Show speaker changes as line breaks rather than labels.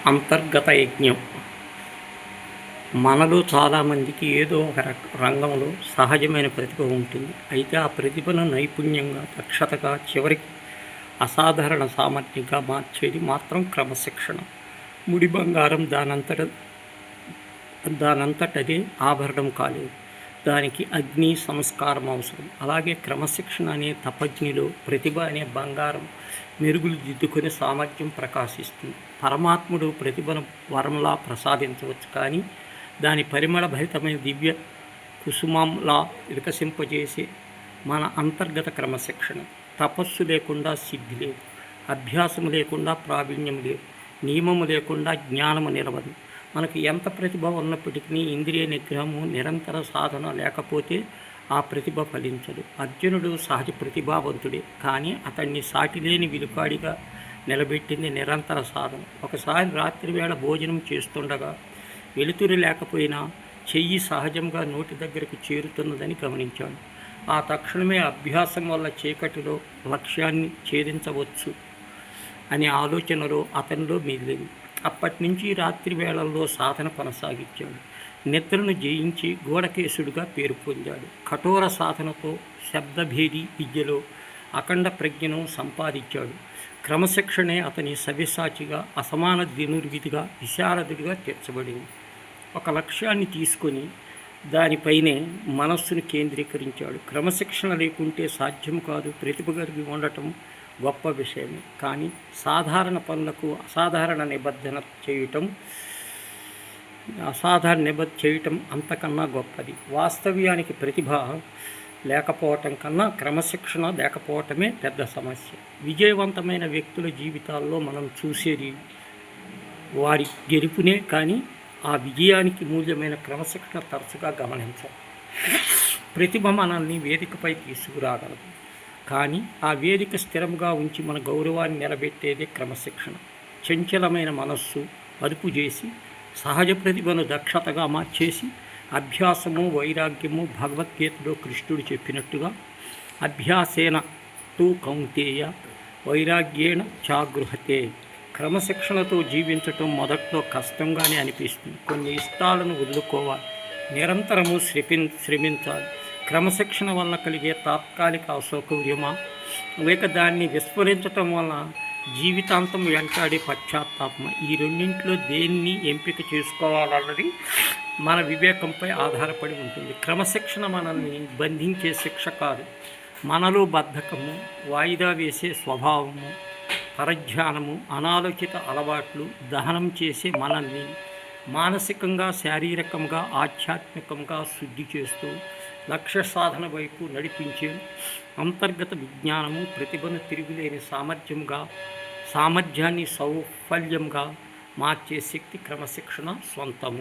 అంతర్గత యజ్ఞం. మనలో చాలామందికి ఏదో ఒక రంగంలో సహజమైన ప్రతిభ ఉంటుంది. అయితే ఆ ప్రతిభను నైపుణ్యంగా, దక్షతగా, చివరికి అసాధారణ సామర్థ్యంగా మార్చేది మాత్రం క్రమశిక్షణ. ముడి బంగారం దానంతటదే ఆభరణం కాలేదు. దానికి అగ్ని, సంస్కారం అవసరం. అలాగే క్రమశిక్షణ అనే తపజ్ఞిలో ప్రతిభ అనే బంగారం మెరుగులు దిద్దుకొని సామర్థ్యం ప్రకాశిస్తుంది. పరమాత్ముడు ప్రతిభను వరంలా ప్రసాదించవచ్చు, కానీ దాని పరిమళ భరితమైన దివ్య కుసుమంలా వికసింపజేసే మన అంతర్గత క్రమశిక్షణ. తపస్సు లేకుండా సిద్ధి లేదు, అభ్యాసము లేకుండా ప్రావీణ్యం లేదు, నియమము లేకుండా జ్ఞానము నిలవదు. మనకు ఎంత ప్రతిభ ఉన్నప్పటికీ ఇంద్రియ నిగ్రహము, నిరంతర సాధన లేకపోతే ఆ ప్రతిభ ఫలించదు. అర్జునుడు సహజ ప్రతిభావంతుడే, కానీ అతన్ని సాటిలేని విలుకాడిగా నిలబెట్టింది నిరంతర సాధన. ఒకసారి రాత్రివేళ భోజనం చేస్తుండగా వెలుతురు లేకపోయినా చెయ్యి సహజంగా నోటి దగ్గరకు చేరుతున్నదని గమనించాడు. ఆ తక్షణమే అభ్యాసం వల్ల చీకటిలో లక్ష్యాన్ని ఛేదించవచ్చు అనే ఆలోచనలో అతనిలో మిగిలింది. అప్పటి నుంచి రాత్రి వేళల్లో సాధన కొనసాగించాడు. నిద్రను జయించి గూఢకేశుడిగా పేరు పొందాడు. కఠోర సాధనతో శబ్దభేది విద్యలో అఖండ ప్రజ్ఞను సంపాదించాడు. క్రమశిక్షణే అతని సవ్యసాచిగా, అసమాన ధనుర్విధిగా, విశారదుడిగా తీర్చబడింది. ఒక లక్ష్యాన్ని తీసుకొని దానిపైనే మనస్సును కేంద్రీకరించాడు. క్రమశిక్షణ లేకుంటే సాధ్యం కాదు. ప్రతిభ కలిగి ఉండటం గొప్ప విషయమే, కానీ సాధారణ పనులకు అసాధారణ నిబద్ధన చేయటం అంతకన్నా గొప్పది. వాస్తవ్యానికి ప్రతిభ లేకపోవటం కన్నా క్రమశిక్షణ లేకపోవటమే పెద్ద సమస్య. విజయవంతమైన వ్యక్తుల జీవితాల్లో మనం చూసేది వారి గెలుపునే, కానీ ఆ విజయానికి మూల్యమైన క్రమశిక్షణ తరచుగా గమనించాలి. ప్రతిభ మనల్ని వేదికపై తీసుకురాగలదు, కానీ ఆ వేదిక స్థిరంగా ఉంచి మన గౌరవాన్ని నిలబెట్టేదే క్రమశిక్షణ. చంచలమైన మనస్సు అదుపు చేసి సహజ ప్రతిభను దక్షతగా మార్చేసి అభ్యాసము, వైరాగ్యము. భగవద్గీతలో కృష్ణుడు చెప్పినట్టుగా అభ్యాసేన తు కౌంతేయ వైరాగ్యేణ చాగృహతే. క్రమశిక్షణతో జీవించటం మొదట్లో కష్టంగానే అనిపిస్తుంది. కొన్ని ఇష్టాలను వదులుకోవాలి, నిరంతరము శ్రమించాలి. క్రమశిక్షణ వల్ల కలిగే తాత్కాలిక అసౌకర్యమా, లేక దాన్ని విస్మరించటం వల్ల జీవితాంతం వెంటాడే పశ్చాత్తాపమా, ఈ రెండింటిలో దేన్ని ఎంపిక చేసుకోవాలన్నది మన వివేకంపై ఆధారపడి ఉంటుంది. క్రమశిక్షణ మనల్ని బంధించే శిక్ష కాదు. మనలో బద్ధకము, వాయిదా వేసే స్వభావము, పరధ్యానము, అనాలోచిత అలవాట్లు దహనం చేసే మనల్ని మానసికంగా, శారీరకంగా, ఆధ్యాత్మికంగా శుద్ధి చేస్తూ లక్ష్య సాధన వైపు నడిపించే అంతర్గత విజ్ఞానము, ప్రతిభను తిరుగులేని సామర్థ్యాన్ని సౌఫల్యంగా మార్చే శక్తి క్రమశిక్షణ సొంతం.